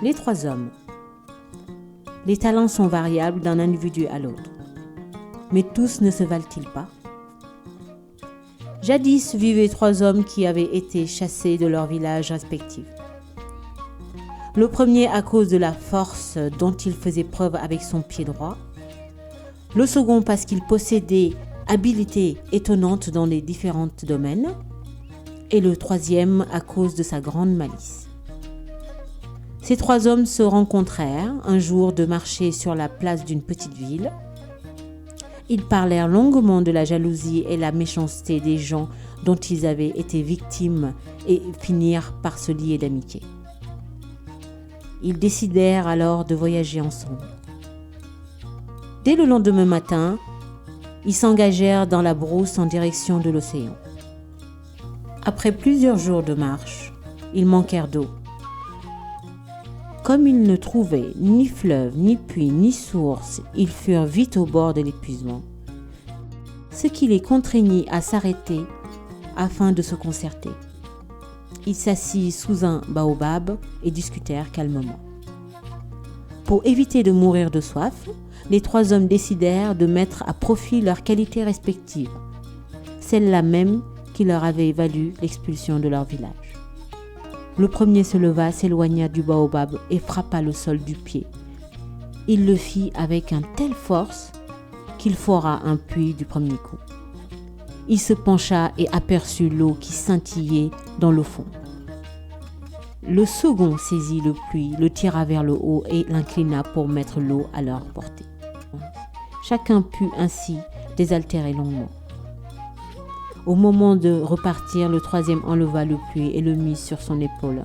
Les 3 hommes. Les talents sont variables d'un individu à l'autre. Mais tous ne se valent-ils pas? Jadis vivaient 3 hommes qui avaient été chassés de leur village respectif. Le premier à cause de la force dont il faisait preuve avec son pied droit. Le second parce qu'il possédait habiletés étonnantes dans les différents domaines. Et le troisième à cause de sa grande malice. Ces 3 hommes se rencontrèrent un jour de marcher sur la place d'une petite ville. Ils parlèrent longuement de la jalousie et la méchanceté des gens dont ils avaient été victimes et finirent par se lier d'amitié. Ils décidèrent alors de voyager ensemble. Dès le lendemain matin, ils s'engagèrent dans la brousse en direction de l'océan. Après plusieurs jours de marche, ils manquèrent d'eau. Comme ils ne trouvaient ni fleuve, ni puits, ni source, ils furent vite au bord de l'épuisement, ce qui les contraignit à s'arrêter afin de se concerter. Ils s'assirent sous un baobab et discutèrent calmement. Pour éviter de mourir de soif, les 3 hommes décidèrent de mettre à profit leurs qualités respectives, celles-là même qui leur avait valu l'expulsion de leur village. Le premier se leva, s'éloigna du baobab et frappa le sol du pied. Il le fit avec une telle force qu'il fora un puits du premier coup. Il se pencha et aperçut l'eau qui scintillait dans le fond. Le second saisit le puits, le tira vers le haut et l'inclina pour mettre l'eau à leur portée. Chacun put ainsi désaltérer longuement. Au moment de repartir, le troisième enleva le puits et le mit sur son épaule.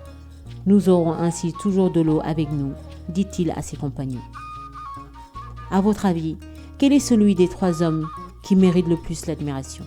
« Nous aurons ainsi toujours de l'eau avec nous, » dit-il à ses compagnons. À votre avis, quel est celui des 3 hommes qui mérite le plus l'admiration ?